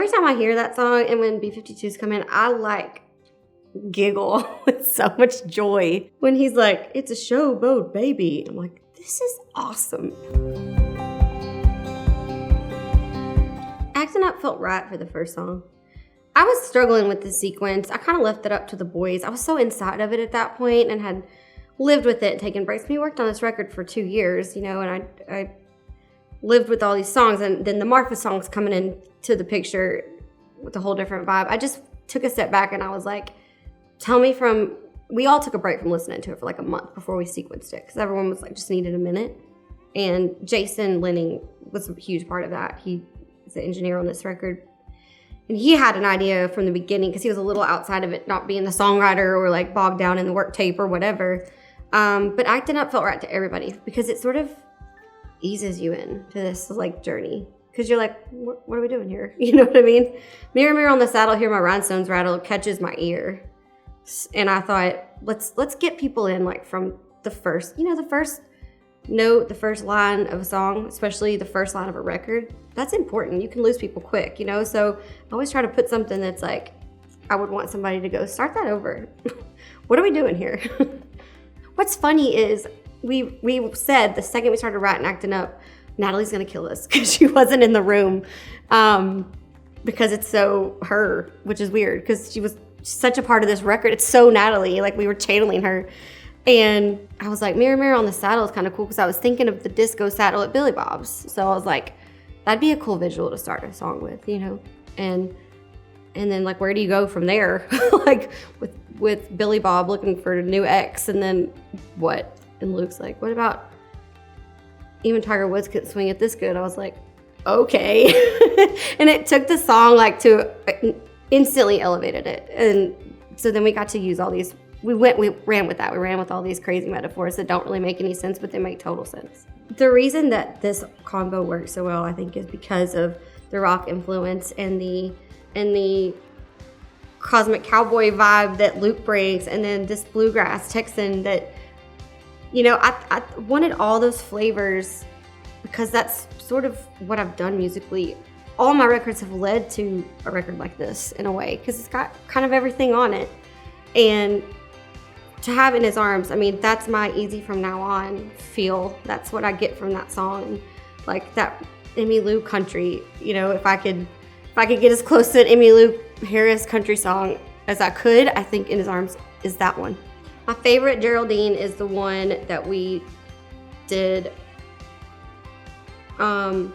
every time I hear that song and when B-52s come in, I like giggle with so much joy. When he's like, it's a showboat, baby. I'm like, this is awesome. Axanat felt right for the first song. I was struggling with the sequence. I kind of left it up to the boys. I was so inside of it at that point and had lived with it, taken breaks. We worked on this record for 2 years, and I lived with all these songs, and then the Marfa songs coming into the picture with a whole different vibe. I just took a step back and I was like, we all took a break from listening to it for like a month before we sequenced it because everyone was like, just needed a minute. And Jason Lenning was a huge part of that. He is the engineer on this record. And he had an idea from the beginning because he was a little outside of it, not being the songwriter or like bogged down in the work tape or whatever. But Acting Up felt right to everybody because it sort of eases you into this like journey. Because you're like, what are we doing here? You know what I mean? Mirror, Mirror on the Saddle, Hear My Rhinestones Rattle catches my ear. And I thought, let's get people in like from the first note, the first line of a song, especially the first line of a record. That's important. You can lose people quick, So I always try to put something that's like, I would want somebody to go, start that over. What are we doing here? What's funny is we said the second we started writing Acting Up, Natalie's gonna kill us because she wasn't in the room because it's so her, which is weird because she was such a part of this record. It's so Natalie, like we were channeling her. And I was like, Mirror, Mirror on the Saddle is kind of cool because I was thinking of the disco saddle at Billy Bob's. So I was like, that'd be a cool visual to start a song with, And then like, where do you go from there? Like with Billy Bob looking for a new ex, and then what? And Luke's like, what about even Tiger Woods couldn't swing it this good? I was like, okay. And it took the song like to instantly elevated it. And so then we got to use all these. We ran with that. We ran with all these crazy metaphors that don't really make any sense, but they make total sense. The reason that this combo works so well, I think, is because of the rock influence and the cosmic cowboy vibe that Luke brings, and then this bluegrass Texan that, I wanted all those flavors because that's sort of what I've done musically. All my records have led to a record like this in a way because it's got kind of everything on it. And to have In His Arms, that's my easy from now on feel. That's what I get from that song. Like that Emmylou country, if I could get as close to an Emmylou Harris country song as I could, I think In His Arms is that one. My favorite Geraldine is the one that we did on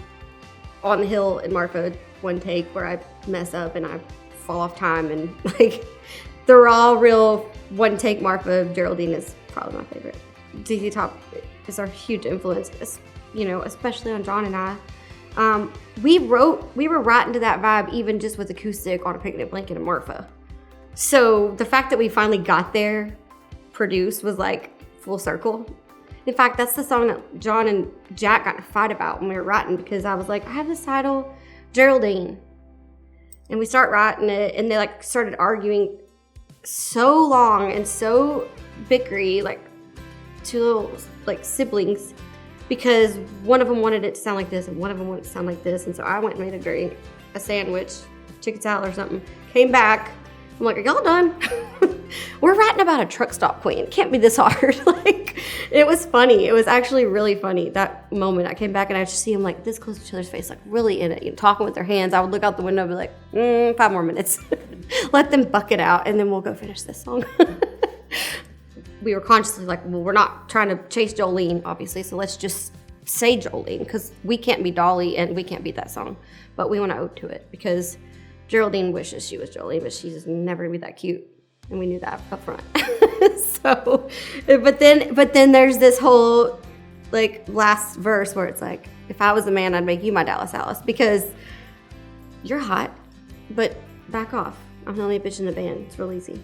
the hill in Marfa, one take where I mess up and I fall off time, and like the raw, real one take Marfa Geraldine is probably my favorite. ZZ Top is our huge influence, especially on John and I. We were right into that vibe even just with acoustic on a picnic blanket in Marfa. So the fact that we finally got there produced was like full circle. In fact, that's the song that John and Jack got in a fight about when we were writing, because I was like, I have this title, Geraldine. And we start writing it, and they like started arguing so long and so bickery, like two little like siblings, because one of them wanted it to sound like this and one of them wanted it to sound like this. And so I went and made a drink, a sandwich, chicken salad or something, came back. I'm like, are y'all done? We're writing about a truck stop queen. It can't be this hard. Like, it was funny. It was actually really funny, that moment. I came back and I just see them like this close to each other's face, like really in it, talking with their hands. I would look out the window and be like, 5 more minutes. Let them buck it out, and then we'll go finish this song. We were consciously like, well, we're not trying to chase Jolene, obviously, so let's just say Jolene, because we can't be Dolly and we can't beat that song. But we want to ode to it, because Geraldine wishes she was Jolene, but she's never gonna be that cute, and we knew that up front. So, but then there's this whole like last verse where it's like, if I was a man, I'd make you my Dallas Alice, because you're hot, but back off. I'm the only bitch in the band. It's real easy.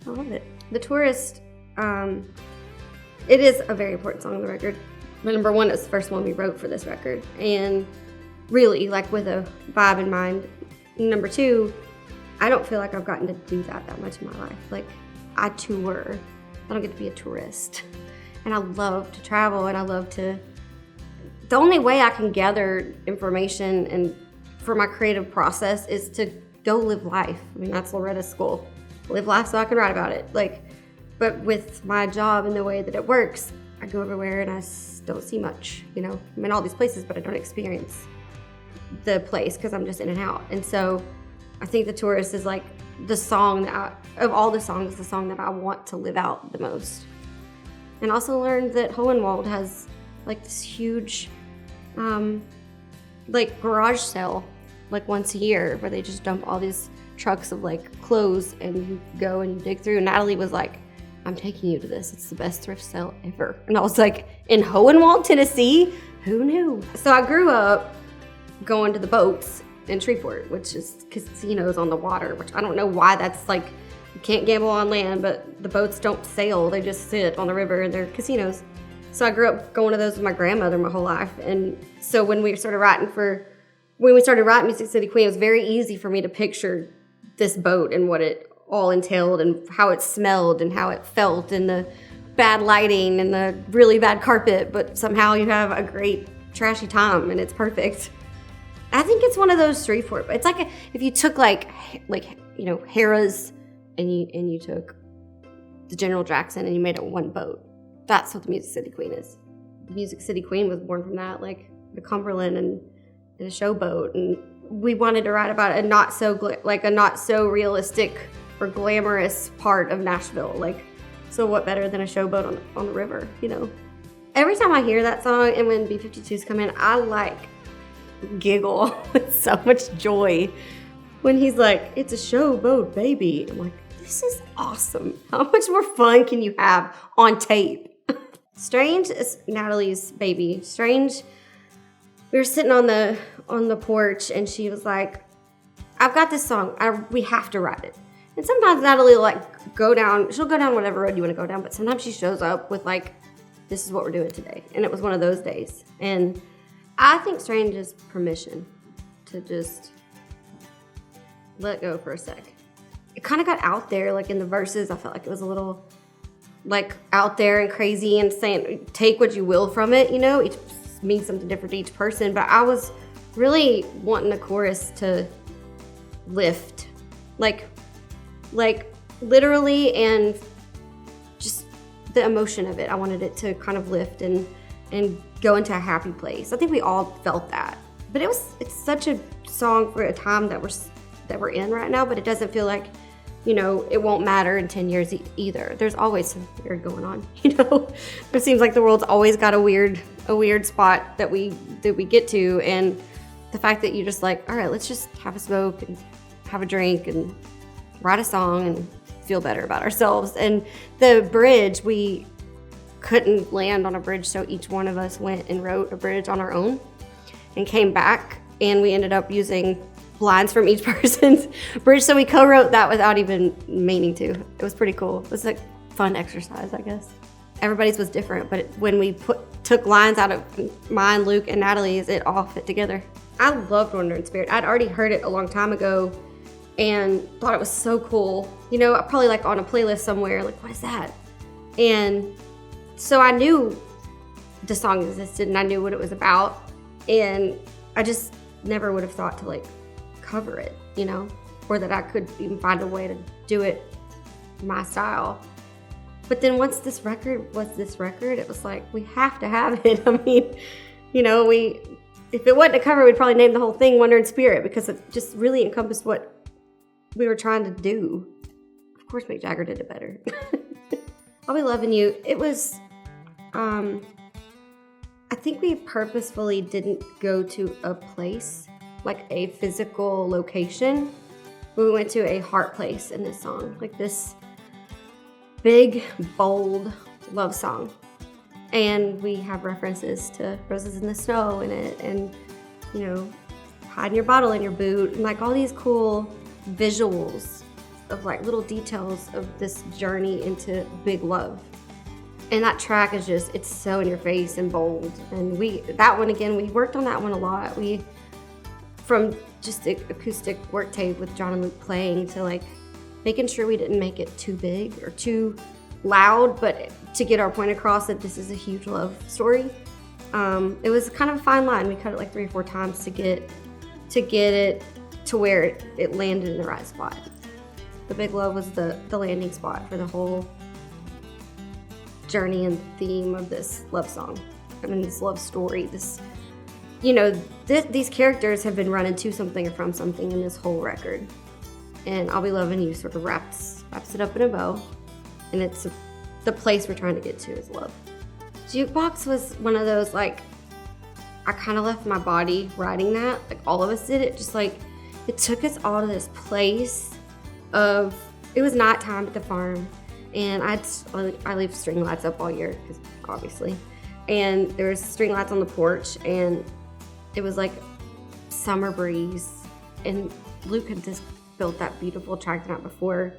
I love it. The Tourist, it is a very important song on the record. But number one, it's the first one we wrote for this record, and really like with a vibe in mind. Number two, I don't feel like I've gotten to do that much in my life. Like, I tour. I don't get to be a tourist. And I love to travel, and I love to... The only way I can gather information and for my creative process is to go live life. I mean, that's Loretta's goal. Live life so I can write about it. But with my job and the way that it works, I go everywhere and I don't see much, I'm in all these places, but I don't experience the place because I'm just in and out. And so I think The Tourist is like the song of all the songs, the song that I want to live out the most. And also learned that Hohenwald has like this huge garage sale once a year where they just dump all these trucks of clothes and you go and you dig through. And Natalie was like, I'm taking you to this. It's the best thrift sale ever. And I was like, in Hohenwald, Tennessee? Who knew? So I grew up going to the boats in Shreveport, which is casinos on the water, which I don't know why that's you can't gamble on land, but the boats don't sail. They just sit on the river and they're casinos. So I grew up going to those with my grandmother my whole life. And so when we started writing Music City Queen, it was very easy for me to picture this boat and what it all entailed and how it smelled and how it felt and the bad lighting and the really bad carpet, but somehow you have a great trashy time and it's perfect. I think it's one of those Shreveport, but it's like if you took Harrah's and you took the General Jackson and you made it one boat. That's what the Music City Queen is. The Music City Queen was born from that, the Cumberland and a showboat, and we wanted to write about a not so realistic or glamorous part of Nashville. So what better than a showboat on the river, Every time I hear that song and when B-52s come in, I giggle with so much joy when he's like, it's a showboat, baby. I'm like, this is awesome. How much more fun can you have on tape? Strange is Natalie's baby. Strange, we were sitting on the porch and she was like, I've got this song. We have to write it. And sometimes Natalie will she'll go down whatever road you want to go down, but sometimes she shows up with this is what we're doing today. And it was one of those days. And I think Strange is permission to just let go for a sec. It kind of got out there, in the verses. I felt like it was a little out there and crazy and saying, take what you will from it, Each means something different to each person. But I was really wanting the chorus to lift, literally, and just the emotion of it. I wanted it to kind of lift and go into a happy place. I think we all felt that. But it's such a song for a time that we're in right now, but it doesn't feel like, it won't matter in 10 years either. There's always some weird going on, It seems like the world's always got a weird spot that we get to, and the fact that you just all right, let's just have a smoke and have a drink and write a song and feel better about ourselves. And the bridge, we couldn't land on a bridge, so each one of us went and wrote a bridge on our own and came back, and we ended up using lines from each person's bridge, so we co-wrote that without even meaning to. It was pretty cool. It was a fun exercise, I guess. Everybody's was different, but when we took lines out of mine, Luke, and Natalie's, it all fit together. I loved Wandering Spirit. I'd already heard it a long time ago and thought it was so cool. Probably on a playlist somewhere, what is that? And so I knew the song existed and I knew what it was about, and I just never would have thought to cover it, or that I could even find a way to do it my style. But then once this record was this record, it was we have to have it. I mean, if it wasn't a cover, we'd probably name the whole thing Wandering Spirit, because it just really encompassed what we were trying to do. Of course, Mick Jagger did it better. I'll Be Loving You. It was, I think we purposefully didn't go to a place, a physical location. We went to a heart place in this song, this big, bold love song. And we have references to Roses in the Snow in it, and, hiding your bottle in your boot, and all these cool visuals of little details of this journey into big love. And that track is it's so in your face and bold. And we worked on that one a lot. From just acoustic work tape with John and Luke playing to making sure we didn't make it too big or too loud, but to get our point across that this is a huge love story. It was kind of a fine line. We cut it 3 or 4 times to get to get it to where it landed in the right spot. The Big Love was the landing spot for the whole journey and theme of this love song. I mean, this love story. This, you know, these characters have been running to something or from something in this whole record. And I'll Be Loving You sort of wraps it up in a bow. And it's the place we're trying to get to is love. Jukebox was one of those, like, I kind of left my body writing that. Like, all of us did it. Just like, it took us all to this place of, it was nighttime at the farm. And I leave string lights up all year, because obviously. And there was string lights on the porch, and it was like summer breeze. And Luke had just built that beautiful track the night before.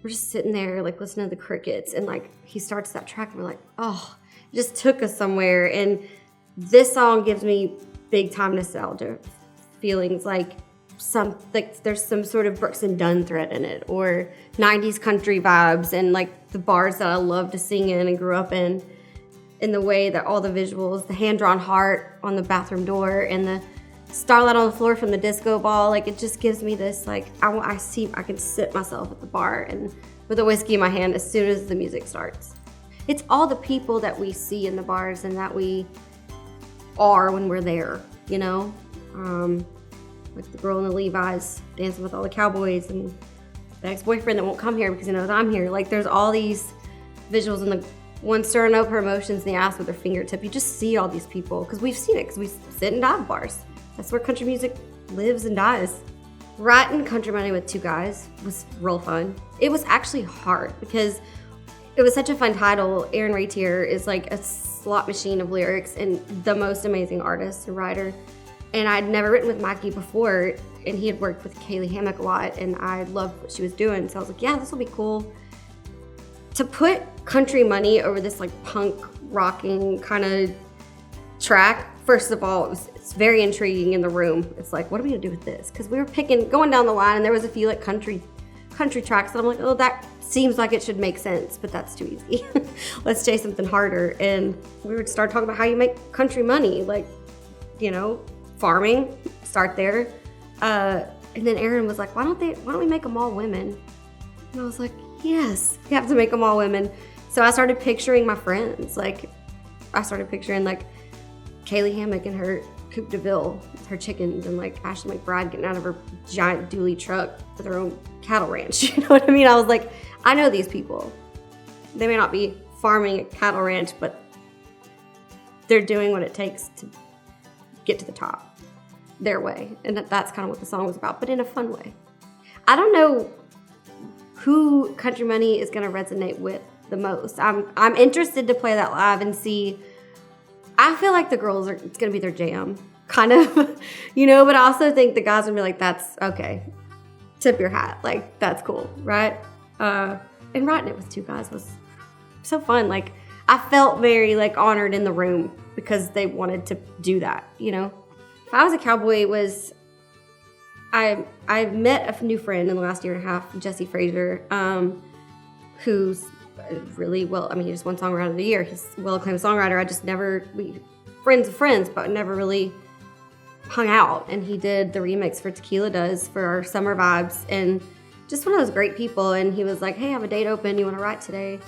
We're just sitting there, like, listening to the crickets, and like he starts that track, and we're like, oh, it just took us somewhere. And this song gives me big time nostalgia feelings, like there's some sort of Brooks and Dunn thread in it, or 90s country vibes, and like the bars that I love to sing in and grew up in the way that all the visuals, the hand-drawn heart on the bathroom door, and the starlight on the floor from the disco ball, like, it just gives me this, like, I can sit myself at the bar and with a whiskey in my hand as soon as the music starts. It's all the people that we see in the bars and that we are when we're there, you know? Like the girl in the Levi's dancing with all the cowboys, and the ex-boyfriend that won't come here because he knows I'm here. Like, there's all these visuals, and the one stirring up her emotions in the ass with her fingertip. You just see all these people because we've seen it, because we sit and dive bars. That's where country music lives and dies. Writing Country Money with two guys was real fun. It was actually hard because it was such a fun title. Aaron Ratier is like a slot machine of lyrics and the most amazing artist and writer. And I'd never written with Mikey before, and he had worked with Kaylee Hammock a lot, and I loved what she was doing. So I was like, yeah, this will be cool. To put Country Money over this like punk rocking kind of track, first of all, it's very intriguing in the room. It's like, what are we gonna do with this? Because we were going down the line, and there was a few like country tracks that I'm like, oh, that seems like it should make sense, but that's too easy. Let's chase something harder. And we would start talking about how you make country money, like, you know, farming, start there. And then Aaron was like, why don't we make them all women? And I was like, yes, we have to make them all women. So I started picturing my friends. Like, I started picturing like Kaylee Hammock and her Coupe de Ville with her chickens, and like Ashley McBride getting out of her giant dually truck with her own cattle ranch. You know what I mean? I was like, I know these people. They may not be farming a cattle ranch, but they're doing what it takes to get to the top their way. And that's kind of what the song was about, but in a fun way. I don't know who Country Money is going to resonate with the most. I'm interested to play that live and see. I feel like the girls it's going to be their jam, kind of, you know, but I also think the guys are going to be like, that's okay. Tip your hat. Like, that's cool, right? And writing it with two guys was so fun. Like, I felt very, like, honored in the room because they wanted to do that, you know? If I Was a Cowboy was, I met a new friend in the last year and a half, Jesse Frazier, who's really well, I mean, he just won Songwriter of the Year. He's a well-acclaimed songwriter. I just friends of friends, but never really hung out. And he did the remix for Tequila Does for our summer vibes, and just one of those great people. And he was like, hey, I have a date open. You want to write today?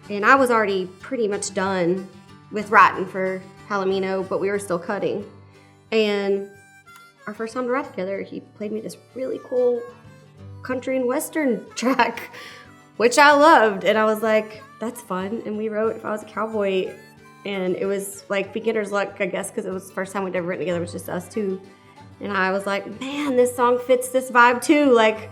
And I was already pretty much done with writing for Palomino, but we were still cutting. And our first time to write together, he played me this really cool country and western track, which I loved. And I was like, that's fun. And we wrote If I Was a Cowboy. And it was like beginner's luck, I guess, because it was the first time we'd ever written together. It was just us two. And I was like, man, this song fits this vibe too. Like,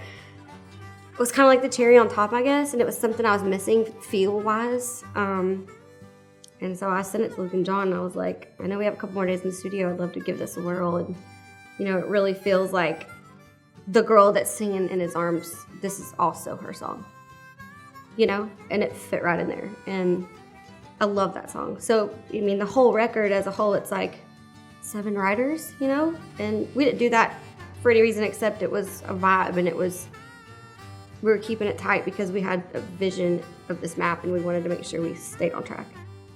it was kind of like the cherry on top, I guess. And it was something I was missing feel-wise. And so I sent it to Luke and John, and I was like, I know we have a couple more days in the studio. I'd love to give this a whirl. And, you know, it really feels like the girl that's singing in his arms, this is also her song, you know? And it fit right in there. And I love that song. So, I mean, the whole record as a whole, it's like 7 writers, you know? And we didn't do that for any reason except it was a vibe, and we were keeping it tight because we had a vision of this map, and we wanted to make sure we stayed on track.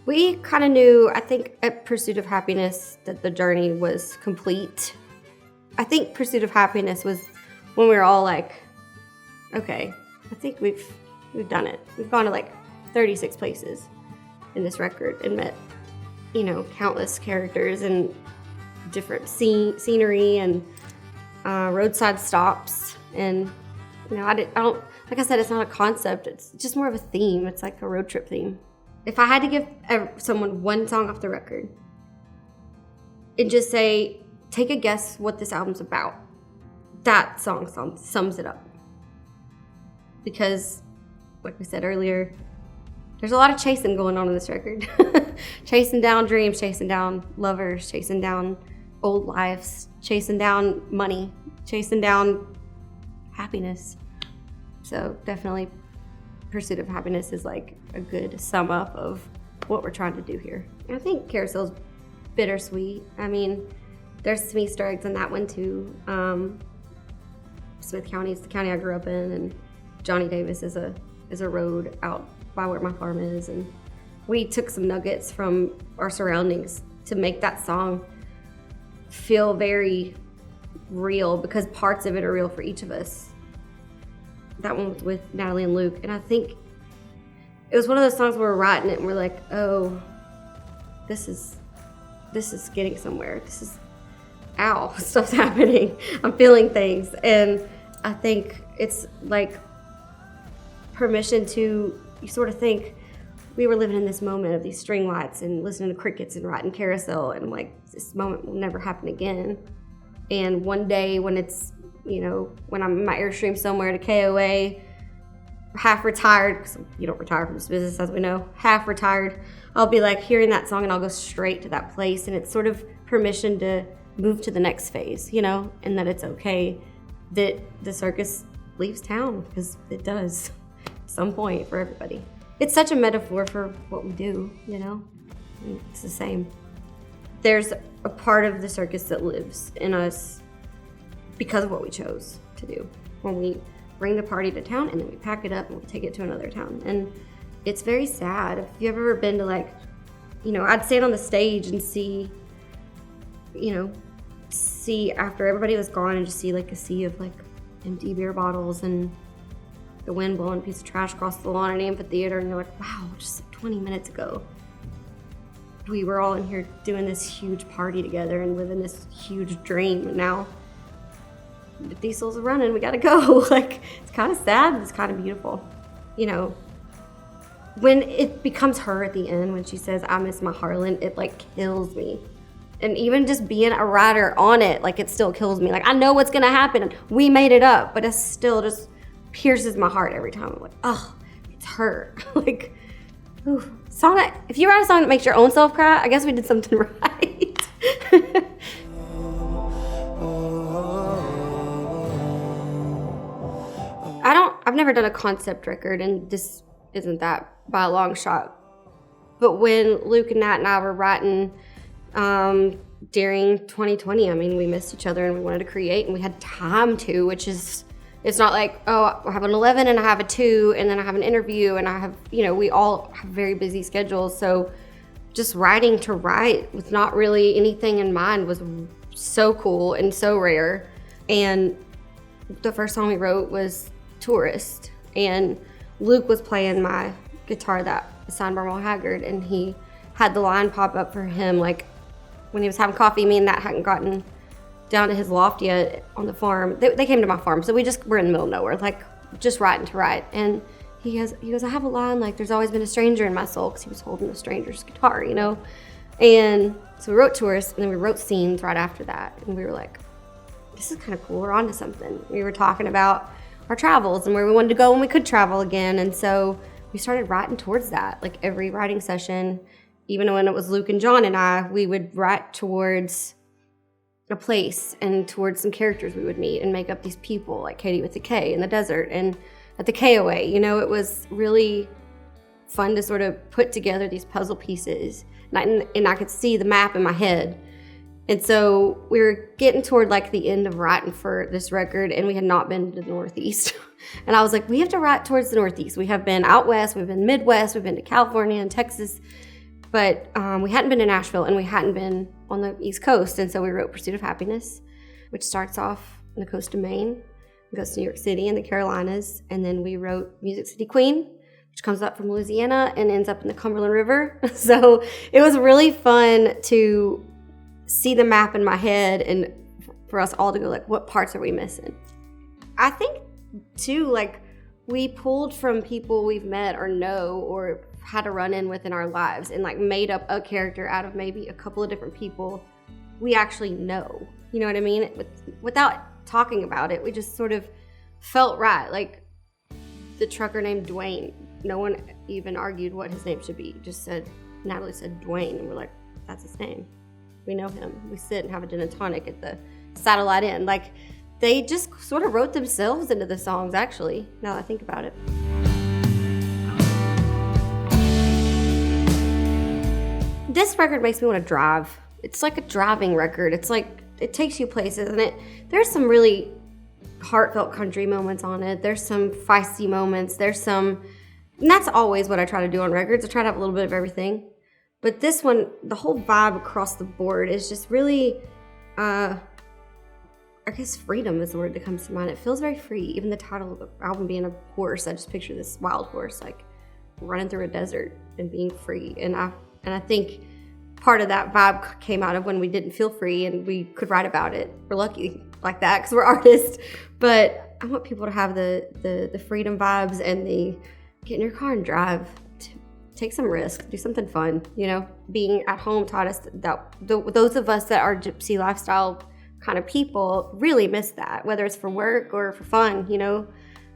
We kind of knew, I think, at Pursuit of Happiness, that the journey was complete. I think Pursuit of Happiness was when we were all like, okay, I think we've done it. We've gone to like 36 places in this record and met, countless characters and different scenery and roadside stops. And, I don't, like I said, it's not a concept. It's just more of a theme. It's like a road trip theme. If I had to give someone one song off the record and just say, take a guess what this album's about, that song sums it up. Because, like we said earlier, there's a lot of chasing going on in this record. Chasing down dreams, chasing down lovers, chasing down old lives, chasing down money, chasing down happiness. So definitely Pursuit of Happiness is like a good sum up of what we're trying to do here. I think Carousel's bittersweet. I mean, there's some Easter eggs in that one too. Smith County is the county I grew up in, and Johnny Davis is a road out by where my farm is, and we took some nuggets from our surroundings to make that song feel very real, because parts of it are real for each of us. That one was with Natalie and Luke, and I think it was one of those songs where we're writing it and we're like, oh, this is getting somewhere. This is, ow, stuff's happening. I'm feeling things. And I think it's like permission to, you sort of think, we were living in this moment of these string lights and listening to crickets and writing Carousel, and like, this moment will never happen again. And one day when it's, when I'm in my Airstream somewhere to KOA, half retired, because you don't retire from this business, as we know, half retired, I'll be like hearing that song and I'll go straight to that place, and it's sort of permission to move to the next phase, and that it's okay that the circus leaves town, because it does at some point for everybody. It's such a metaphor for what we do, It's the same. There's a part of the circus that lives in us because of what we chose to do. When we bring the party to town and then we pack it up and we take it to another town. And it's very sad. If you've ever been to I'd stand on the stage and see after everybody was gone and just see like a sea of like empty beer bottles and the wind blowing a piece of trash across the lawn in an amphitheater, and you're like, wow, just like 20 minutes ago, we were all in here doing this huge party together and living this huge dream, and now the diesels are running, we gotta go. Like, it's kind of sad, but it's kind of beautiful. When it becomes her at the end, when she says, I miss my Harlan, it like kills me. And even just being a rider on it, like, it still kills me. Like, I know what's gonna happen, we made it up, but it still just pierces my heart every time. I'm like, oh, it's her. Like, ooh, if you write a song that makes your own self cry, I guess we did something right. I've never done a concept record, and this isn't that by a long shot. But when Luke and Nat and I were writing during 2020, I mean, we missed each other and we wanted to create, and we had time to, which is, it's not like, oh, I have an 11 and I have a 2 and then I have an interview and I have, we all have very busy schedules. So just writing to write with not really anything in mind was so cool and so rare. And the first song we wrote was Tourist, and Luke was playing my guitar that was signed by Merle Haggard, and he had the line pop up for him, like when he was having coffee. Me and Nat hadn't gotten down to his loft yet on the farm. They came to my farm, so we just were in the middle of nowhere, like just writing to write. And he goes, I have a line like, there's always been a stranger in my soul, because he was holding a stranger's guitar, And so we wrote Tourist, and then we wrote Scenes right after that, and we were like, this is kind of cool, we're onto something. We were talking about our travels and where we wanted to go when we could travel again, and so we started writing towards that. Like, every writing session, even when it was Luke and John and I, we would write towards a place and towards some characters we would meet and make up these people, like Katie with the K in the desert and at the KOA. It was really fun to sort of put together these puzzle pieces, and I could see the map in my head. And so we were getting toward like the end of writing for this record, and we had not been to the Northeast. And I was like, we have to write towards the Northeast. We have been out West, we've been Midwest, we've been to California and Texas, but we hadn't been to Nashville, and we hadn't been on the East Coast. And so we wrote Pursuit of Happiness. which starts off on the coast of Maine, goes to New York City and the Carolinas, and then we wrote Music City Queen, which comes up from Louisiana and ends up in the Cumberland River. So it was really fun to see the map in my head and for us all to go like, what parts are we missing? I think too, like, we pulled from people we've met or know or had a run-in with in our lives and like made up a character out of maybe a couple of different people we actually know. You know what I mean? Without talking about it, we just sort of felt right. Like the trucker named Dwayne, no one even argued what his name should be. Just said, Natalie said Dwayne, and we're like, that's his name. We know him. We sit and have a gin and tonic at the Satellite Inn. Like, they just sort of wrote themselves into the songs, actually, now that I think about it. This record makes me want to drive. It's like a driving record. It's like, it takes you places, and there's some really heartfelt country moments on it. There's some feisty moments. And that's always what I try to do on records. I try to have a little bit of everything. But this one, the whole vibe across the board is just really, I guess freedom is the word that comes to mind. It feels very free. Even the title of the album being a horse, I just picture this wild horse like running through a desert and being free. And I think part of that vibe came out of when we didn't feel free and we could write about it. We're lucky like that because we're artists. But I want people to have the freedom vibes and the get in your car and drive. Take some risk. Do something fun. You know, being at home taught us that those of us that are gypsy lifestyle kind of people really miss that, whether it's for work or for fun, you know.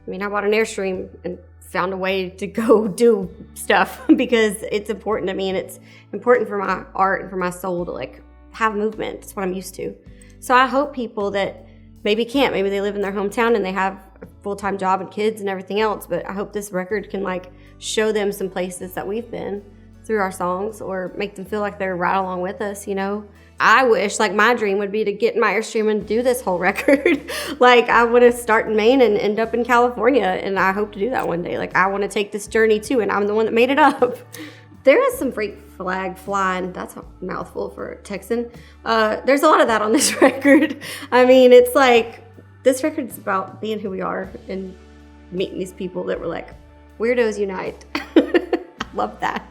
I mean, I bought an Airstream and found a way to go do stuff because it's important to me and it's important for my art and for my soul to like have movement. It's what I'm used to. So I hope people that maybe can't, maybe they live in their hometown and they have a full-time job and kids and everything else, but I hope this record can like show them some places that we've been through our songs or make them feel like they're right along with us, you know. I wish, like, my dream would be to get in my Airstream and do this whole record. Like, I want to start in Maine and end up in California, and I hope to do that one day. Like, I want to take this journey, too, and I'm the one that made it up. There is some freak flag flying. That's a mouthful for a Texan. There's a lot of that on this record. I mean, it's like, this record's about being who we are and meeting these people that were like, weirdos unite. I love that.